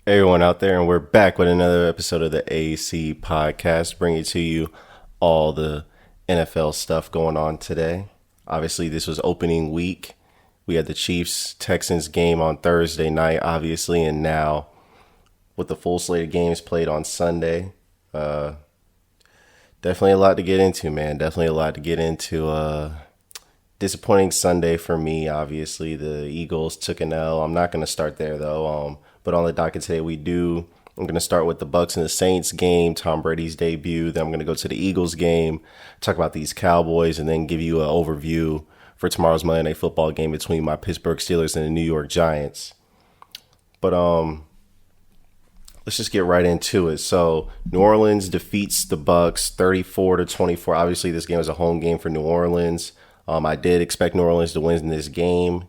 Everyone out there, and we're back with another episode of the AC podcast, bringing to you all the NFL stuff going on today. Obviously, this was opening week. We had the Chiefs-Texans game on Thursday night, obviously, and now with the full slate of games played on Sunday. Definitely a lot to get into, man. Definitely a lot to get into. Disappointing Sunday for me, obviously. The Eagles took an L. I'm not going to start there, though. But on the docket today, I'm going to start with the Bucs and the Saints game, Tom Brady's debut. Then I'm going to go to the Eagles game, talk about these Cowboys, and then give you an overview for tomorrow's Monday Night Football game between my Pittsburgh Steelers and the New York Giants. But let's just get right into it. So New Orleans defeats the Bucs 34-24. Obviously, this game is a home game for New Orleans. I did expect New Orleans to win in this game.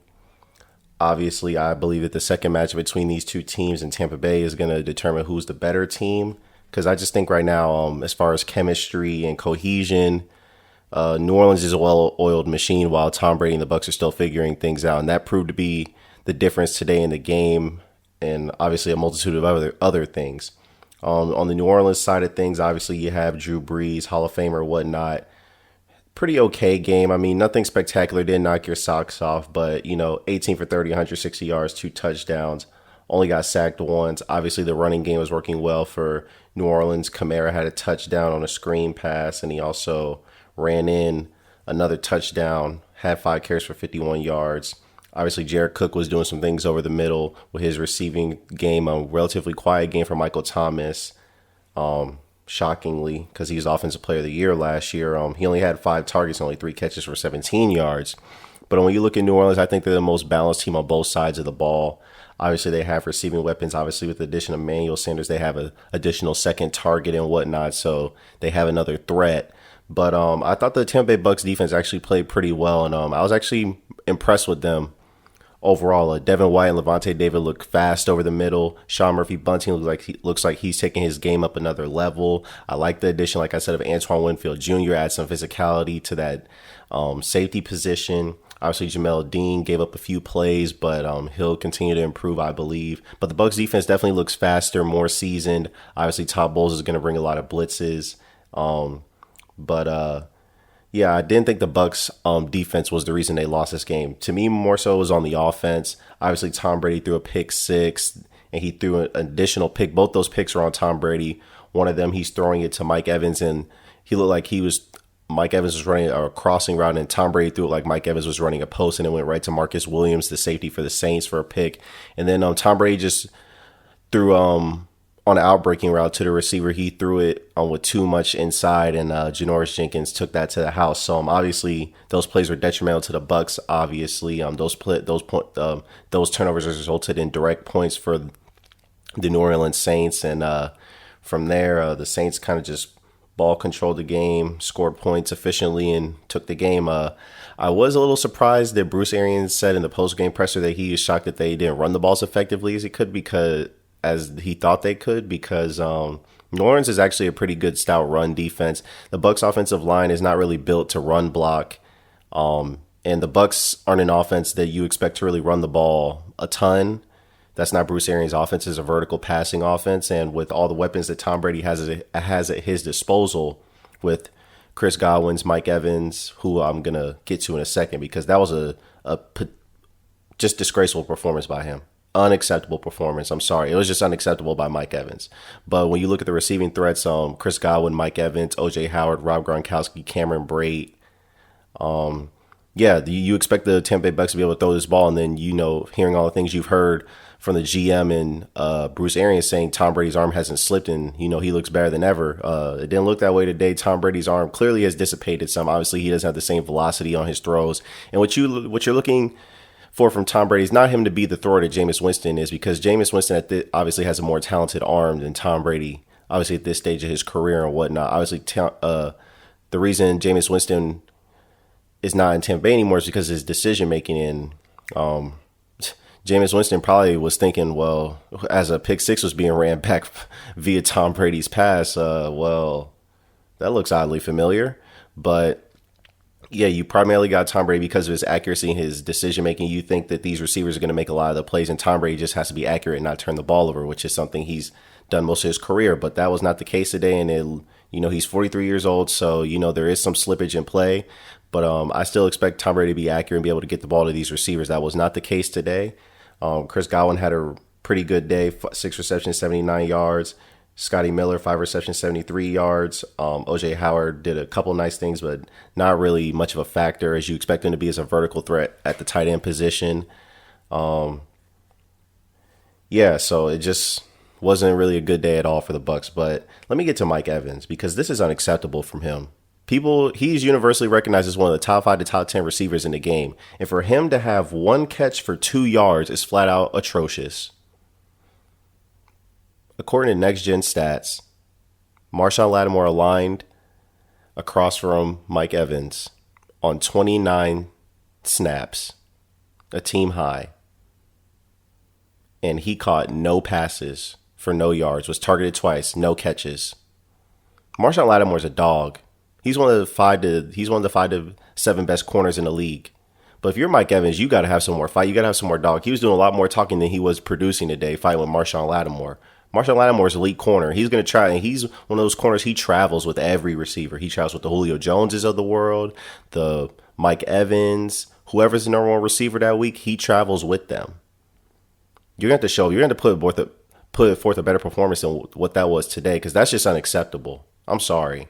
Obviously, I believe that the second match between these two teams in Tampa Bay is going to determine who's the better team. Because I just think right now, as far as chemistry and cohesion, New Orleans is a well-oiled machine while Tom Brady and the Bucs are still figuring things out. And that proved to be the difference today in the game, and obviously a multitude of other things. On the New Orleans side of things, obviously you have Drew Brees, Hall of Famer, whatnot. Pretty okay game. I mean, nothing spectacular. Didn't knock your socks off, but, 18 for 30, 160 yards, 2 touchdowns. Only got sacked once. Obviously, the running game was working well for New Orleans. Kamara had a touchdown on a screen pass, and he also ran in another touchdown, had 5 carries for 51 yards. Obviously, Jared Cook was doing some things over the middle with his receiving game, a relatively quiet game for Michael Thomas. Shockingly, because he was Offensive Player of the Year last year. He only had 5 targets and only 3 catches for 17 yards. But when you look at New Orleans, I think they're the most balanced team on both sides of the ball. Obviously, they have receiving weapons. Obviously, with the addition of Emmanuel Sanders, they have an additional second target and whatnot, so they have another threat. But I thought the Tampa Bay Bucs defense actually played pretty well, and I was actually impressed with them. Overall, Devin White and Levante David look fast over the middle. Sean Murphy-Bunting looks like he's taking his game up another level. I like the addition, like I said, of Antoine Winfield Jr. Add some physicality to that safety position. Obviously, Jamel Dean gave up a few plays, but he'll continue to improve, I believe. But the Bucs defense definitely looks faster, more seasoned. Obviously, Todd Bowles is going to bring a lot of blitzes. Yeah, I didn't think the Bucs defense was the reason they lost this game. To me, more so it was on the offense. Obviously, Tom Brady threw a pick 6, and he threw an additional pick. Both those picks are on Tom Brady. One of them, he's throwing it to Mike Evans, and he looked like Mike Evans was running a crossing route, and Tom Brady threw it like Mike Evans was running a post, and it went right to Marcus Williams, the safety for the Saints, for a pick. And then Tom Brady just threw on an outbreaking route to the receiver. He threw it with too much inside, and Janoris Jenkins took that to the house. So obviously those plays were detrimental to the Bucs. Obviously, those turnovers resulted in direct points for the New Orleans Saints, and from there the Saints kind of just ball controlled the game, scored points efficiently, and took the game. I was a little surprised that Bruce Arians said in the post-game presser that he was shocked that they didn't run the balls effectively as he thought they could, because New Orleans is actually a pretty good stout run defense. The Bucs offensive line is not really built to run block, and the Bucs aren't an offense that you expect to really run the ball a ton. That's not Bruce Arians' offense. It's a vertical passing offense, and with all the weapons that Tom Brady has at his disposal, with Chris Godwin's, Mike Evans, who I'm gonna get to in a second, because that was a just disgraceful performance by him. Unacceptable performance. I'm sorry. It was just unacceptable by Mike Evans. But when you look at the receiving threats, Chris Godwin, Mike Evans, O.J. Howard, Rob Gronkowski, Cameron Brate, you expect the Tampa Bay Bucs to be able to throw this ball, and then, hearing all the things you've heard from the GM and Bruce Arians saying Tom Brady's arm hasn't slipped, and, he looks better than ever. It didn't look that way today. Tom Brady's arm clearly has dissipated some. Obviously, he doesn't have the same velocity on his throws. And what you're looking from Tom Brady is not him to be the thrower that Jameis Winston is, because Jameis Winston obviously has a more talented arm than Tom Brady, obviously at this stage of his career and whatnot. Obviously, the reason Jameis Winston is not in Tampa Bay anymore is because of his decision making. And Jameis Winston probably was thinking, well, as a pick 6 was being ran back via Tom Brady's pass, that looks oddly familiar. But Yeah, you primarily got Tom Brady because of his accuracy and his decision making. You think that these receivers are going to make a lot of the plays, and Tom Brady just has to be accurate and not turn the ball over, which is something he's done most of his career. But that was not the case today, and he's 43 years old, so there is some slippage in play. But I still expect Tom Brady to be accurate and be able to get the ball to these receivers. That was not the case today. Chris Godwin had a pretty good day, 6 receptions, 79 yards. Scotty Miller, 5 receptions, 73 yards. OJ Howard did a couple nice things, but not really much of a factor as you expect him to be as a vertical threat at the tight end position. Yeah, so it just wasn't really a good day at all for the Bucs. But let me get to Mike Evans, because this is unacceptable from him. He's universally recognized as one of the top 5 to top 10 receivers in the game. And for him to have one catch for 2 yards is flat out atrocious. According to Next Gen Stats, Marshawn Lattimore aligned across from Mike Evans on 29 snaps, a team high. And he caught no passes for no yards, was targeted twice, no catches. Marshawn Lattimore's a dog. He's one of the 5 to 7 best corners in the league. But if you're Mike Evans, you got to have some more fight. You got to have some more dog. He was doing a lot more talking than he was producing today, fighting with Marshawn Lattimore. Marshawn Lattimore's elite corner. He's going to try, and he's one of those corners. He travels with every receiver. He travels with the Julio Joneses of the world, the Mike Evans, whoever's the number 1 receiver that week. He travels with them. You're going to have to show. You're going to put forth a better performance than what that was today, because that's just unacceptable. I'm sorry.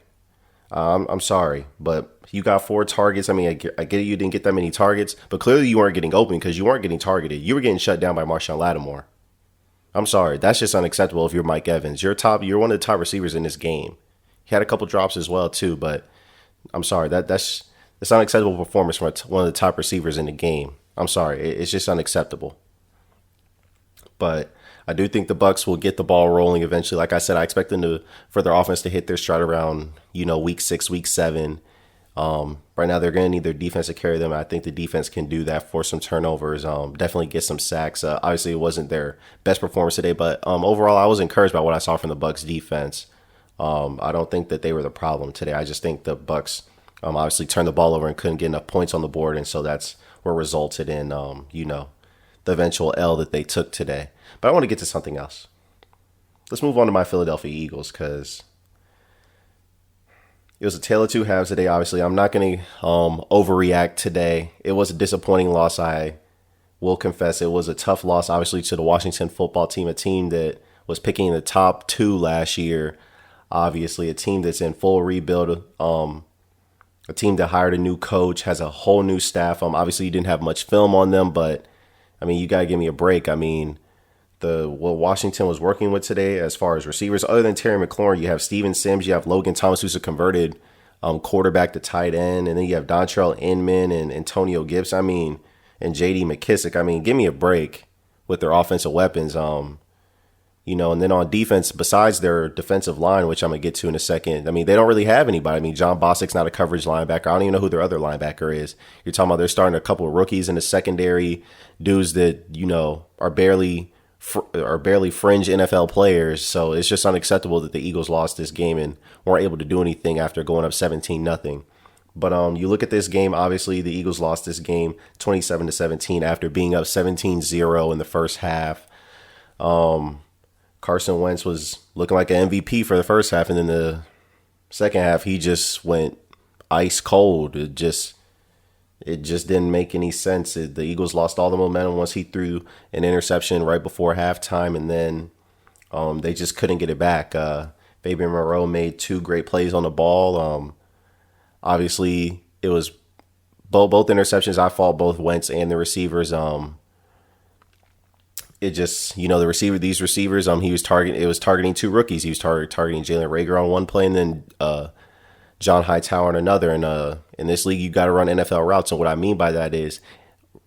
I'm sorry, but you got 4 targets. I mean, I get it, you didn't get that many targets, but clearly you weren't getting open because you weren't getting targeted. You were getting shut down by Marshawn Lattimore. I'm sorry. That's just unacceptable if you're Mike Evans. You're one of the top receivers in this game. He had a couple drops as well, too, but I'm sorry. That's unacceptable performance from one of the top receivers in the game. I'm sorry. It's just unacceptable. But I do think the Bucs will get the ball rolling eventually. Like I said, I expect them for their offense to hit their stride around, week 6, week 7. Right now, they're going to need their defense to carry them. I think the defense can do that, force some turnovers, definitely get some sacks. Obviously, it wasn't their best performance today, but overall, I was encouraged by what I saw from the Bucs defense. I don't think that they were the problem today. I just think the Bucs obviously turned the ball over and couldn't get enough points on the board, and so that's what resulted in, the eventual L that they took today. But I want to get to something else. Let's move on to my Philadelphia Eagles, because it was a tale of 2 halves today. Obviously, I'm not going to overreact today. It was a disappointing loss. I will confess it was a tough loss, obviously, to the Washington football team, a team that was picking the top 2 last year. Obviously, a team that's in full rebuild, a team that hired a new coach, has a whole new staff. Obviously, you didn't have much film on them, but, I mean, you got to give me a break. I mean, what Washington was working with today as far as receivers, other than Terry McLaurin, you have Steven Sims, you have Logan Thomas, who's a converted quarterback to tight end, and then you have Dontrell Inman and Antonio Gibson, and J.D. McKissick. I mean, give me a break with their offensive weapons. And then on defense, besides their defensive line, which I'm going to get to in a second, I mean, they don't really have anybody. I mean, John Bostic's not a coverage linebacker. I don't even know who their other linebacker is. You're talking about they're starting a couple of rookies in the secondary, dudes that, are barely fringe NFL players. So it's just unacceptable that the Eagles lost this game and weren't able to do anything after going up 17-0. But you look at this game, obviously the Eagles lost this game 27-17 after being up 17-0 in the first half. Carson Wentz was looking like an MVP for the first half, and then the second half he just went ice cold. It just didn't make any sense. The Eagles lost all the momentum once he threw an interception right before halftime, and then they just couldn't get it back. Fabian Moreau made 2 great plays on the ball. Obviously, it was both interceptions. I fault both Wentz and the receivers. It just, these receivers, he was targeting 2 rookies. He was targeting Jalen Reagor on one play, and then John Hightower on another. And in this league, you got to run NFL routes. And what I mean by that is,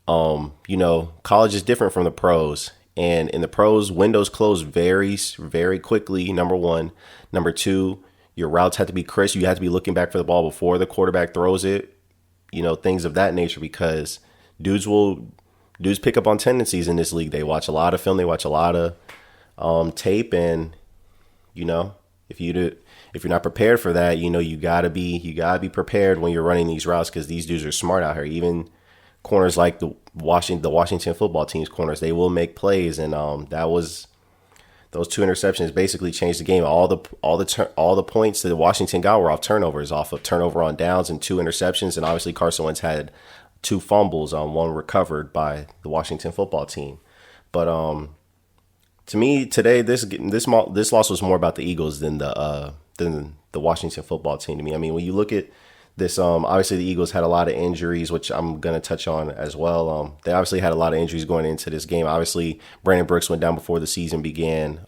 college is different from the pros. And in the pros, windows close very, very quickly, number 1. Number 2, your routes have to be crisp. You have to be looking back for the ball before the quarterback throws it, things of that nature, because dudes pick up on tendencies in this league. They watch a lot of film. They watch a lot of tape. And, If you're not prepared for that, you gotta be prepared when you're running these routes because these dudes are smart out here. Even corners like the Washington football team's corners, they will make plays, and that was those two interceptions basically changed the game. All the points that Washington got were off of turnover on downs and two interceptions, and obviously Carson Wentz had two fumbles, one recovered by the Washington football team. But to me today, this loss was more about the Eagles than the Washington football team. To me, I mean, when you look at this, obviously the Eagles had a lot of injuries, which I'm gonna touch on as well. They obviously had a lot of injuries going into this game. Obviously, Brandon Brooks went down before the season began.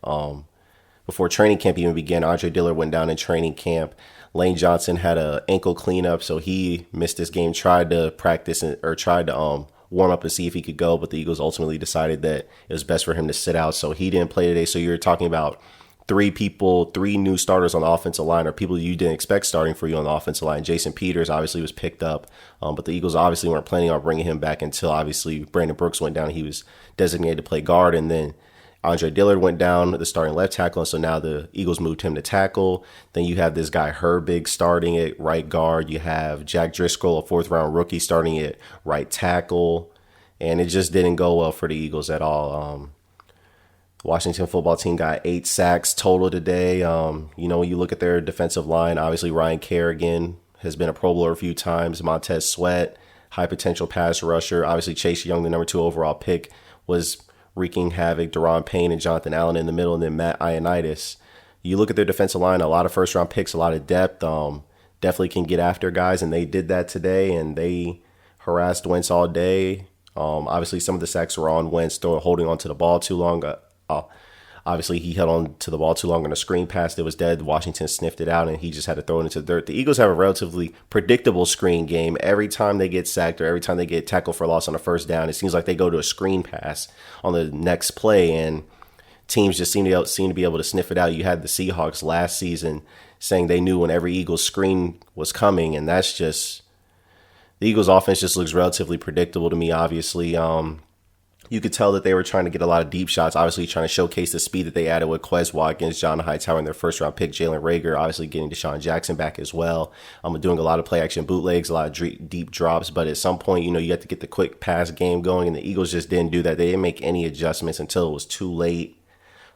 Before training camp even began, Andre Dillard went down in training camp. Lane Johnson had a ankle cleanup, so he missed this game. Tried to practice or tried to warm up and see if he could go, but the Eagles ultimately decided that it was best for him to sit out, so he didn't play today. So you're talking about three new starters on the offensive line, or people you didn't expect starting for you on the offensive line. Jason Peters obviously was picked up, but the Eagles obviously weren't planning on bringing him back until obviously Brandon Brooks went down. He was designated to play guard, and then Andre Dillard went down, the starting left tackle, and so now the Eagles moved him to tackle. Then you have this guy Herbig starting at right guard. You have Jack Driscoll, a fourth-round rookie, starting at right tackle, and it just didn't go well for the Eagles at all. Washington football team got 8 sacks total today. When you look at their defensive line, obviously Ryan Kerrigan has been a Pro Bowler a few times. Montez Sweat, high potential pass rusher. Obviously Chase Young, the number 2 overall pick, was wreaking havoc. Deron Payne and Jonathan Allen in the middle, and then Matt Ioannidis. You look at their defensive line, a lot of first-round picks, a lot of depth. Definitely can get after guys, and they did that today, and they harassed Wentz all day. Obviously, some of the sacks were on Wentz holding on to the ball too long. Obviously, he held on to the ball too long on a screen pass that was dead. Washington sniffed it out, and he just had to throw it into the dirt. The Eagles have a relatively predictable screen game. Every time they get sacked or every time they get tackled for a loss on a first down, it seems like they go to a screen pass on the next play, and teams just seem to be able to sniff it out. You had the Seahawks last season saying they knew when every Eagles screen was coming, and that's just the Eagles' offense just looks relatively predictable to me. Obviously, you could tell that they were trying to get a lot of deep shots, obviously trying to showcase the speed that they added with Quez Watkins, John Hightower, and their first-round pick, Jalen Reagor, obviously getting Deshaun Jackson back as well. Doing a lot of play-action bootlegs, a lot of deep drops, but at some point, you have to get the quick pass game going, and the Eagles just didn't do that. They didn't make any adjustments until it was too late.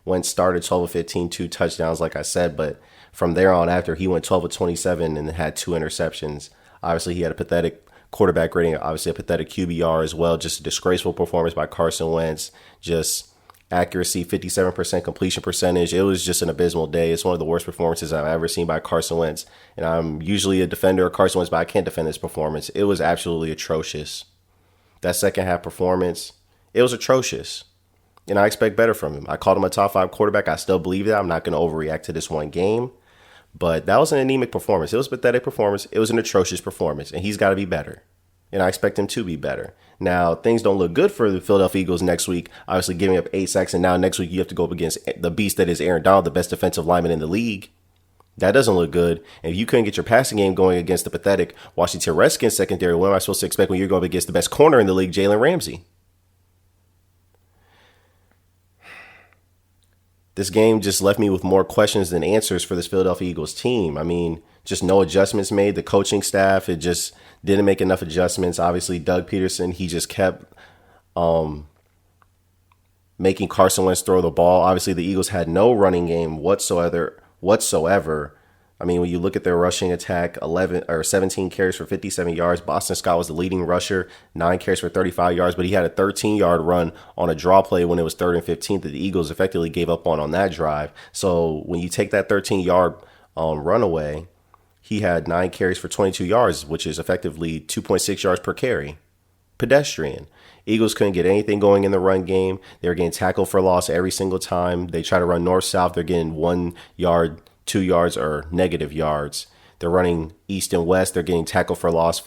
Wentz started 12 of 15, 2 touchdowns, like I said, but from there on after, he went 12 of 27 and had 2 interceptions. Obviously, he had a pathetic quarterback rating, obviously a pathetic QBR as well. Just a disgraceful performance by Carson Wentz. Just accuracy, 57% completion percentage. It was just an abysmal day. It's one of the worst performances I've ever seen by Carson Wentz. And I'm usually a defender of Carson Wentz, but I can't defend this performance. It was absolutely atrocious. That second half performance, it was atrocious. And I expect better from him. I called him a top 5 quarterback. I still believe that. I'm not going to overreact to this one game. But that was an anemic performance. It was a pathetic performance. It was an atrocious performance, and he's got to be better. And I expect him to be better. Now, things don't look good for the Philadelphia Eagles next week, obviously giving up 8 sacks, and now next week you have to go up against the beast that is Aaron Donald, the best defensive lineman in the league. That doesn't look good. And if you couldn't get your passing game going against the pathetic Washington Redskins secondary, what am I supposed to expect when you're going up against the best corner in the league, Jalen Ramsey? This game just left me with more questions than answers for this Philadelphia Eagles team. I mean, just no adjustments made. The coaching staff, it just didn't make enough adjustments. Obviously, Doug Peterson, he just kept making Carson Wentz throw the ball. Obviously, the Eagles had no running game whatsoever. I mean, when you look at their rushing attack, 17 carries for 57 yards. Boston Scott was the leading rusher, 9 carries for 35 yards, but he had a 13-yard run on a draw play when it was 3rd and 15 that the Eagles effectively gave up on that drive. So when you take that 13-yard run away, he had 9 carries for 22 yards, which is effectively 2.6 yards per carry. Pedestrian. Eagles couldn't get anything going in the run game. They were getting tackled for loss every single time. They try to run north-south. They're getting 1 yard, 2 yards, or negative yards. They're running east and west. They're getting tackled for loss,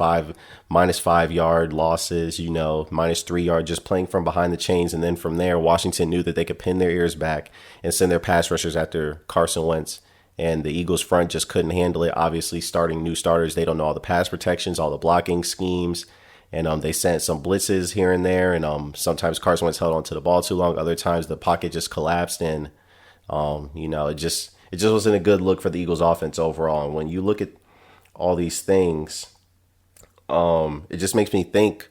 minus 5 yard losses, minus 3 yard, just playing from behind the chains. And then from there, Washington knew that they could pin their ears back and send their pass rushers after Carson Wentz. And the Eagles front just couldn't handle it. Obviously, starting new starters, they don't know all the pass protections, all the blocking schemes. And they sent some blitzes here and there. And sometimes Carson Wentz held onto the ball too long. Other times the pocket just collapsed. And, it it just wasn't a good look for the Eagles offense overall. And when you look at all these things, it just makes me think,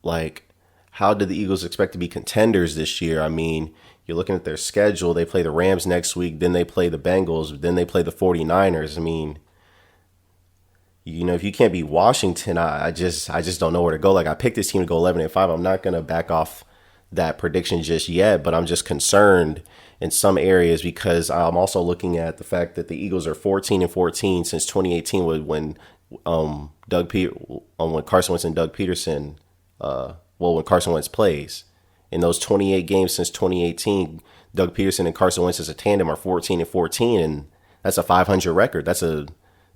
like, how did the Eagles expect to be contenders this year? I mean, you're looking at their schedule. They play the Rams next week, then they play the Bengals, then they play the 49ers. I mean, if you can't beat Washington, I just don't know where to go. Like, I picked this team to go 11-5. I'm not going to back off that prediction just yet, but I'm just concerned in some areas because I'm also looking at the fact that the Eagles are 14-14 since 2018 when when Carson Wentz and Doug Peterson, when Carson Wentz plays. In those 28 games since 2018, Doug Peterson and Carson Wentz as a tandem are 14-14, and that's a 500 record. That's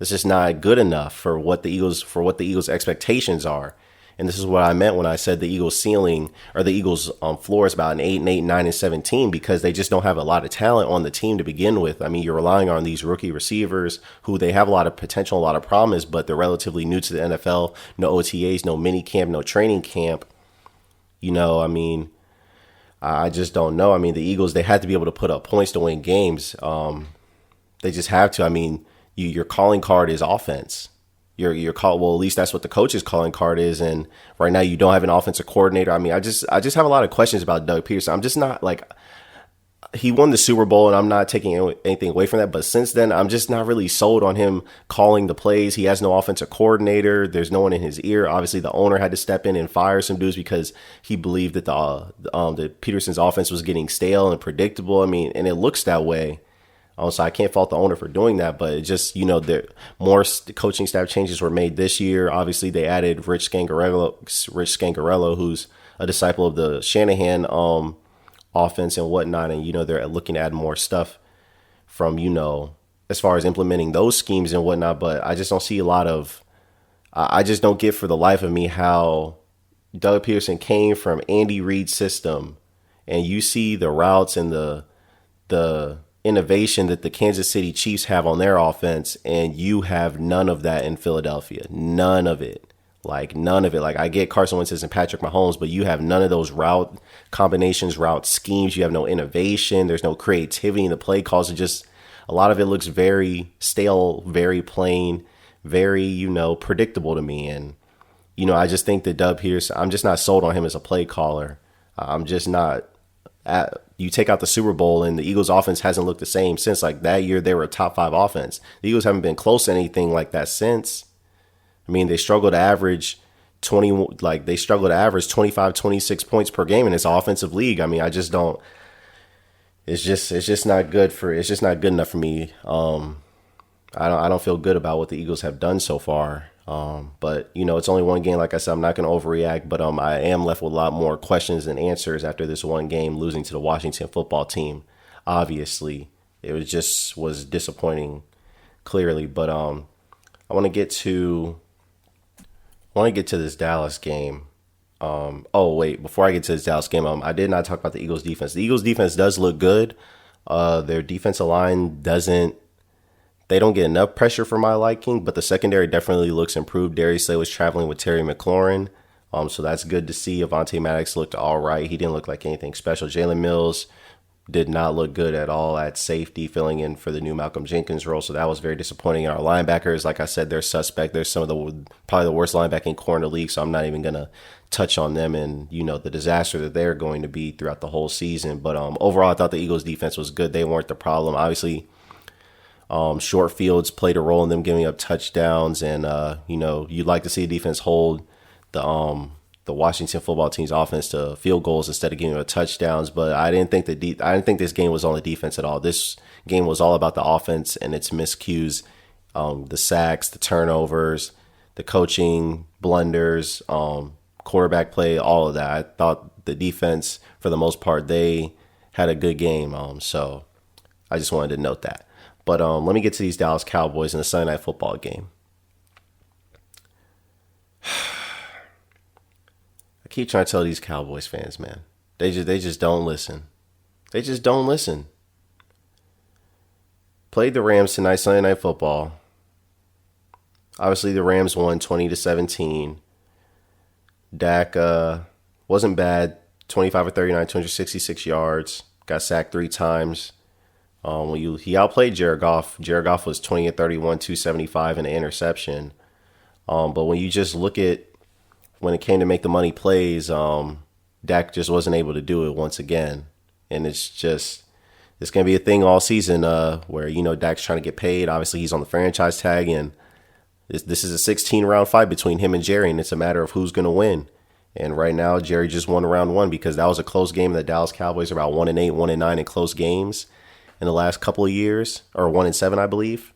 just not good enough for what the Eagles expectations are. And this is what I meant when I said the Eagles ceiling or the Eagles floor is about an 8-8, 9-17, because they just don't have a lot of talent on the team to begin with. I mean, you're relying on these rookie receivers who they have a lot of potential, a lot of promise, but they're relatively new to the NFL. No OTAs, no mini camp, no training camp. I mean, I just don't know. I mean, the Eagles, they had to be able to put up points to win games. They just have to. I mean, your calling card is offense. Your call, well, at least that's what the coach's calling card is. And right now, you don't have an offensive coordinator. I mean, I just have a lot of questions about Doug Peterson. I'm just not like, he won the Super Bowl, and I'm not taking anything away from that. But since then, I'm just not really sold on him calling the plays. He has no offensive coordinator. There's no one in his ear. Obviously, the owner had to step in and fire some dudes because he believed that the Peterson's offense was getting stale and predictable. I mean, and it looks that way. So I can't fault the owner for doing that, but it just, more coaching staff changes were made this year. Obviously, they added Rich Scangarello, who's a disciple of the Shanahan offense and whatnot. And, they're looking to add more stuff from, as far as implementing those schemes and whatnot. But I just don't see a lot of, I just don't get for the life of me how Doug Peterson came from Andy Reid's system, and you see the routes and the innovation that the Kansas City Chiefs have on their offense, and you have none of that in Philadelphia. None of it. Like, none of it. Like, I get Carson Wentz and Patrick Mahomes, but you have none of those route combinations, route schemes. You have no innovation. There's no creativity in the play calls. It just, a lot of it looks very stale, very plain, very, predictable to me. And, I just think that Doug Peterson, I'm just not sold on him as a play caller. I'm just not. You take out the Super Bowl, and the Eagles offense hasn't looked the same since. Like, that year, they were a top 5 offense. The Eagles haven't been close to anything like that since. I mean, they struggled to average 25, 26 points per game in this offensive league. I mean, I just don't. It's just not good enough for me. I don't feel good about what the Eagles have done so far. But it's only one game. Like I said, I'm not going to overreact, but I am left with a lot more questions than answers after this one game, losing to the Washington football team. Obviously, it was disappointing, clearly. But I want to get to this Dallas game. Before I get to this Dallas game, I did not talk about the Eagles defense. The Eagles defense does look good. Their defensive line They don't get enough pressure for my liking, but the secondary definitely looks improved. Darius Slay was traveling with Terry McLaurin, so that's good to see. Avonte Maddox looked all right. He didn't look like anything special. Jalen Mills did not look good at all at safety, filling in for the new Malcolm Jenkins role, so that was very disappointing. And our linebackers, like I said, they're suspect. They're probably the worst linebacking core in the league, so I'm not even going to touch on them and, the disaster that they're going to be throughout the whole season. But overall, I thought the Eagles' defense was good. They weren't the problem. Obviously, short fields played a role in them giving up touchdowns, and you'd like to see a defense hold the Washington football team's offense to field goals instead of giving up touchdowns. But I didn't think this game was on the defense at all. This game was all about the offense and its miscues, the sacks, the turnovers, the coaching blunders, quarterback play, all of that. I thought the defense, for the most part, they had a good game. So I just wanted to note that. But let me get to these Dallas Cowboys in the Sunday Night Football game. I keep trying to tell these Cowboys fans, man, they just don't listen. They just don't listen. Played the Rams tonight, Sunday Night Football. Obviously, the Rams won 20-17. Dak wasn't bad. 25 or 39, 266 yards. Got sacked 3 times. He outplayed Jared Goff. Jared Goff was 20 and 31, 275 and an interception. But when you just look at when it came to make the money plays, Dak just wasn't able to do it once again. And it's gonna be a thing all season, where Dak's trying to get paid. Obviously, he's on the franchise tag, and this is a 16 round fight between him and Jerry, and it's a matter of who's gonna win. And right now, Jerry just won round one because that was a close game. The Dallas Cowboys are about 1-8, 1-9 in close games in the last couple of years, or 1-7, I believe.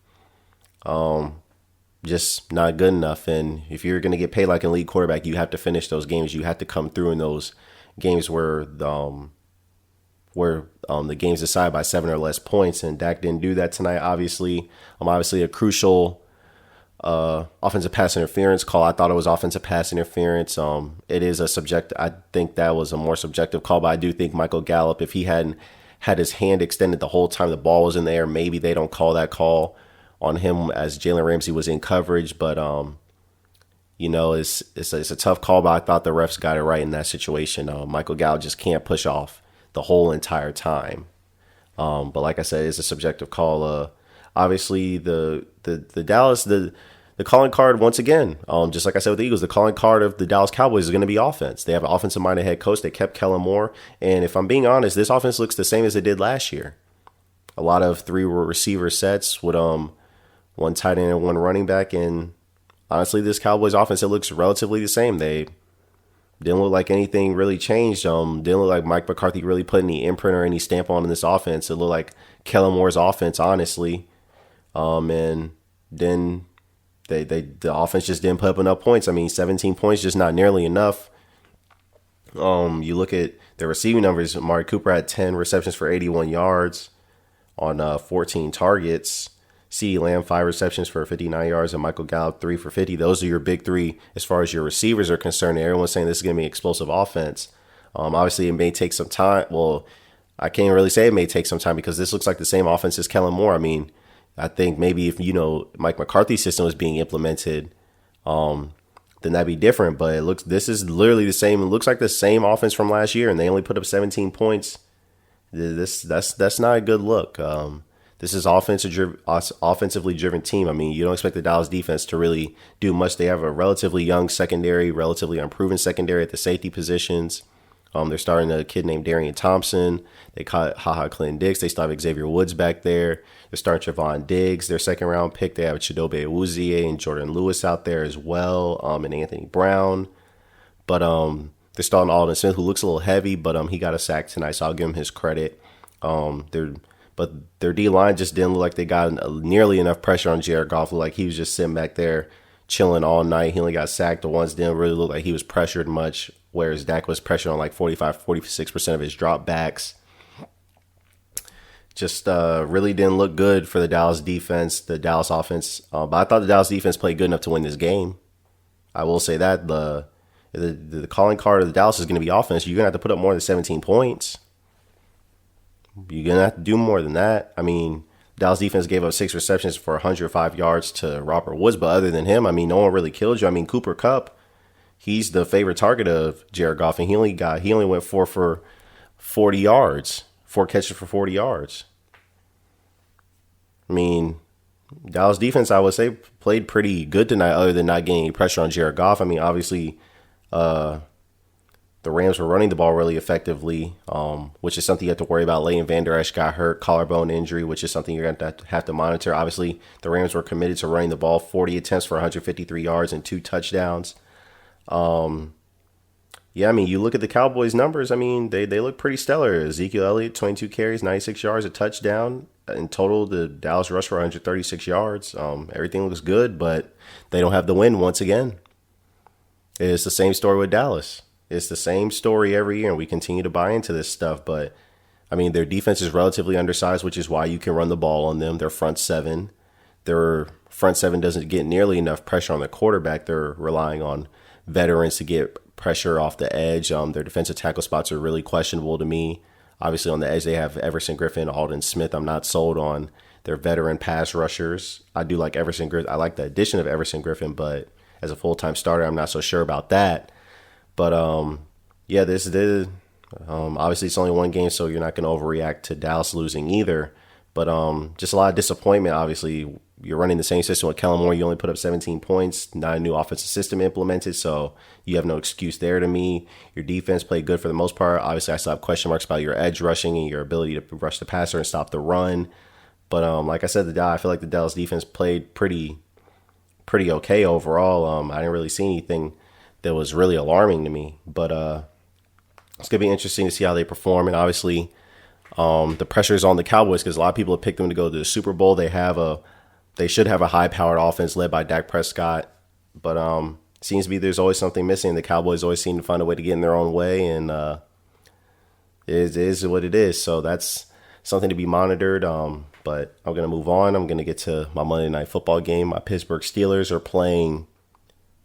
Just not good enough. And if you're going to get paid like an elite quarterback, you have to finish those games. You have to come through in those games where the game's decided by 7 or less points. And Dak didn't do that tonight. Obviously, a crucial offensive pass interference call. I thought it was offensive pass interference. It is a subject. I think that was a more subjective call, but I do think Michael Gallup, if he hadn't had his hand extended the whole time the ball was in the air, maybe they don't call that call on him as Jalen Ramsey was in coverage. But it's a tough call, but I thought the refs got it right in that situation. Michael Gallup just can't push off the whole entire time. But like I said, it's a subjective call. Obviously, the Dallas the calling card once again, just like I said with the Eagles, the calling card of the Dallas Cowboys is going to be offense. They have an offensive-minded head coach. They kept Kellen Moore, and if I'm being honest, this offense looks the same as it did last year. A lot of 3 receiver sets with one tight end and one running back, and honestly, this Cowboys offense, it looks relatively the same. They didn't look like anything really changed. Didn't look like Mike McCarthy really put any imprint or any stamp on in this offense. It looked like Kellen Moore's offense, honestly. And then the offense just didn't put up enough points. I mean, 17 points just not nearly enough. You look at the receiving numbers. Amari Cooper had 10 receptions for 81 yards on 14 targets. CeeDee Lamb, 5 receptions for 59 yards, and Michael Gallup, 3 for 50. Those are your big 3 as far as your receivers are concerned. Everyone's saying this is going to be an explosive offense. Obviously, it may take some time. Well, I can't really say it may take some time because this looks like the same offense as Kellen Moore. I mean, I think maybe if, Mike McCarthy's system was being implemented, then that'd be different. But this is literally the same. It looks like the same offense from last year, and they only put up 17 points. That's not a good look. This is offensively driven team. I mean, you don't expect the Dallas defense to really do much. They have a relatively young secondary, relatively unproven secondary at the safety positions. They're starting a kid named Darian Thompson. They caught Clinton Dix. They still have Xavier Woods back there. They're starting Trevon Diggs, their second round pick. They have Chidobe Awuzie and Jordan Lewis out there as well, and Anthony Brown. But they're starting Alden Smith, who looks a little heavy, but he got a sack tonight, so I'll give him his credit. But their D-line just didn't look like they got nearly enough pressure on Jared Goff. Looked like he was just sitting back there chilling all night. He only got sacked once. Didn't really look like he was pressured much, whereas Dak was pressured on like 46% of his drop backs. Just really didn't look good for the Dallas defense, the Dallas offense. But I thought the Dallas defense played good enough to win this game. I will say that. The calling card of the Dallas is going to be offense. You're going to have to put up more than 17 points. You're going to have to do more than that. I mean, Dallas defense gave up 6 receptions for 105 yards to Robert Woods, but other than him, I mean, no one really killed you. I mean, Cooper Kupp, he's the favorite target of Jared Goff, and he only went 4 for 40 yards, 4 catches for 40 yards. I mean, Dallas defense, I would say, played pretty good tonight, other than not getting any pressure on Jared Goff. I mean, obviously, the Rams were running the ball really effectively, which is something you have to worry about. Leighton Vander Esch got hurt, collarbone injury, which is something you're going to have to monitor. Obviously, the Rams were committed to running the ball, 40 attempts for 153 yards and 2 touchdowns. Yeah, I mean, you look at the Cowboys' numbers, I mean, they look pretty stellar. Ezekiel Elliott, 22 carries, 96 yards, a touchdown. In total, the Dallas rushed for 136 yards. Everything looks good, but they don't have the win once again. It's the same story with Dallas. It's the same story every year, and we continue to buy into this stuff. But, I mean, their defense is relatively undersized, which is why you can run the ball on them. Their front seven doesn't get nearly enough pressure on the quarterback. They're relying on veterans to get pressure off the edge. Their defensive tackle spots are really questionable to me. Obviously, on the edge, they have Everson Griffin, Alden Smith. I'm not sold on their veteran pass rushers. I do like Everson Griffin. I like the addition of Everson Griffin, but as a full-time starter, I'm not so sure about that. But, yeah, this obviously it's only one game, so you're not going to overreact to Dallas losing either. But just a lot of disappointment. Obviously, you're running the same system with Kellen Moore. You only put up 17 points, not a new offensive system implemented, so you have no excuse there to me. Your defense played good for the most part. Obviously, I still have question marks about your edge rushing and your ability to rush the passer and stop the run. But like I said, I feel like the Dallas defense played pretty okay overall. I didn't really see anything that was really alarming to me. But it's gonna be interesting to see how they perform. And obviously, the pressure is on the Cowboys because a lot of people have picked them to go to the Super Bowl. They should have a high-powered offense led by Dak Prescott, but seems to be there's always something missing. The Cowboys always seem to find a way to get in their own way, and it is what it is. So that's something to be monitored. But I'm gonna move on. I'm gonna get to my Monday Night Football game. My Pittsburgh Steelers are playing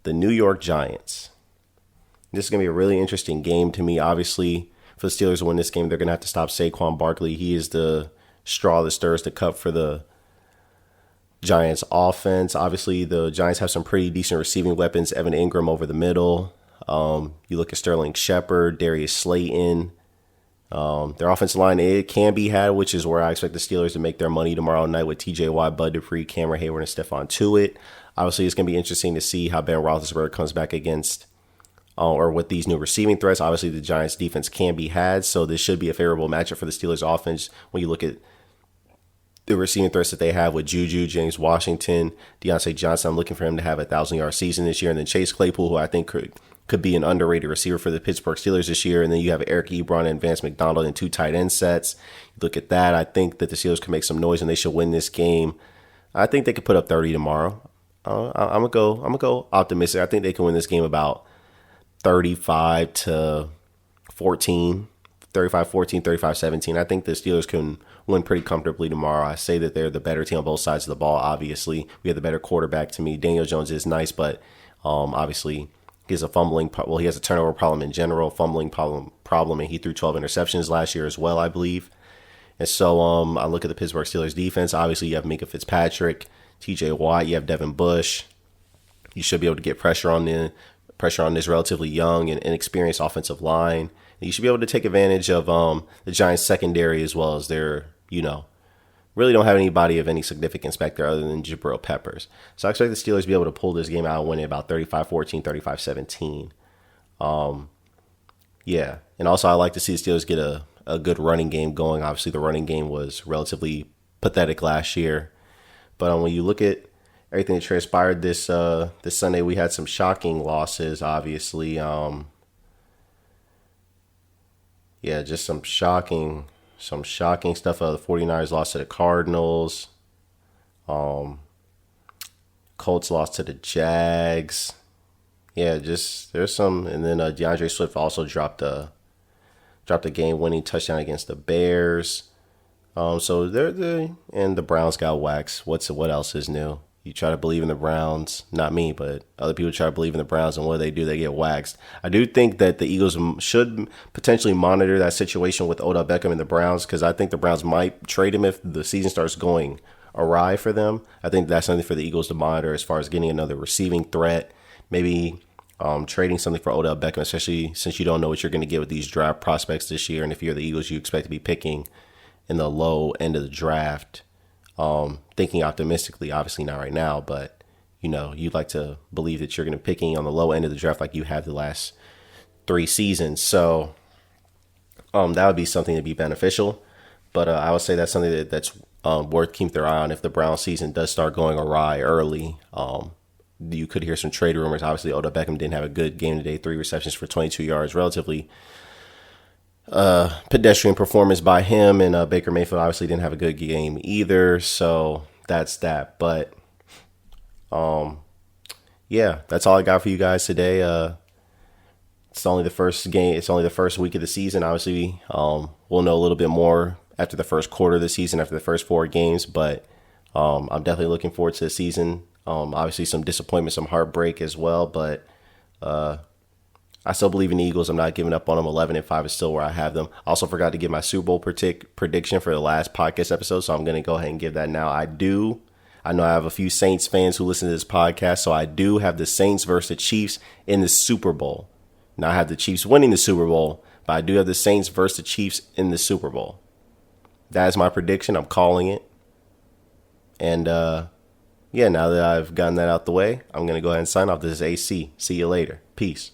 the New York Giants. This is gonna be a really interesting game to me. Obviously, for the Steelers to win this game, they're gonna have to stop Saquon Barkley. He is the straw that stirs the cup for the Giants offense. Obviously, the Giants have some pretty decent receiving weapons. Evan Ingram over the middle. You look at Sterling Shepard, Darius Slayton. Their offensive line, it can be had, which is where I expect the Steelers to make their money tomorrow night with TJ Watt, Bud Dupree, Cameron Hayward, and Stephon Tuitt. Obviously, it's going to be interesting to see how Ben Roethlisberger comes back against or with these new receiving threats. Obviously, the Giants defense can be had, so this should be a favorable matchup for the Steelers offense when you look at the receiving threats that they have with Juju, James Washington, Deontay Johnson. I'm looking for him to have a 1,000-yard season this year. And then Chase Claypool, who I think could be an underrated receiver for the Pittsburgh Steelers this year. And then you have Eric Ebron and Vance McDonald in 2 tight end sets. You look at that. I think that the Steelers can make some noise and they should win this game. I think they could put up 30 tomorrow. I'm gonna go optimistic. I think they can win this game about 35-14, 35-14, 35-17. I think the Steelers can win pretty comfortably tomorrow. I say that they're the better team on both sides of the ball. Obviously, we have the better quarterback to me. Daniel Jones is nice, but obviously he has a he has a turnover problem in general, fumbling problem, and he threw 12 interceptions last year as well, I believe. And so I look at the Pittsburgh Steelers defense. Obviously, you have Minka Fitzpatrick, TJ Watt, you have Devin Bush. You should be able to get pressure on this relatively young and inexperienced offensive line. And you should be able to take advantage of the Giants secondary as well as their, really don't have anybody of any significance back there other than Jabril Peppers. So I expect the Steelers to be able to pull this game out and win it about 35-14, 35-17. Yeah. And also I like to see the Steelers get a good running game going. Obviously the running game was relatively pathetic last year. But when you look at everything that transpired this Sunday, we had some shocking losses, obviously. Just some shocking stuff. The 49ers lost to the Cardinals. Colts lost to the Jags. There's some. And then DeAndre Swift also dropped a game-winning touchdown against the Bears. So and the Browns got waxed. What else is new? You try to believe in the Browns, not me, but other people try to believe in the Browns, and what do? They get waxed. I do think that the Eagles should potentially monitor that situation with Odell Beckham and the Browns, because I think the Browns might trade him if the season starts going awry for them. I think that's something for the Eagles to monitor as far as getting another receiving threat, maybe trading something for Odell Beckham, especially since you don't know what you're going to get with these draft prospects this year. And if you're the Eagles, you expect to be picking in the low end of the draft. Thinking optimistically, obviously not right now, but you'd like to believe that you're going to be picking on the low end of the draft like you have the last 3 seasons. So that would be something to be beneficial. But I would say that's something that's worth keeping their eye on if the Browns season does start going awry early. You could hear some trade rumors. Obviously, Odell Beckham didn't have a good game today, 3 receptions for 22 yards, relatively pedestrian performance by him, and Baker Mayfield obviously didn't have a good game either, so that's that. But that's all I got for you guys today. It's only the first game. It's only the first week of the season. Obviously, we'll know a little bit more after the first quarter of the season, after the first 4 games. But I'm definitely looking forward to the season. Obviously, some disappointment, some heartbreak as well, but I still believe in the Eagles. I'm not giving up on them. 11-5 is still where I have them. I also forgot to give my Super Bowl prediction for the last podcast episode, so I'm going to go ahead and give that now. I know I have a few Saints fans who listen to this podcast, so I do have the Saints versus the Chiefs in the Super Bowl. Now I have the Chiefs winning the Super Bowl, but I do have the Saints versus the Chiefs in the Super Bowl. That is my prediction. I'm calling it. And yeah, now that I've gotten that out the way, I'm going to go ahead and sign off. This is AC. See you later. Peace.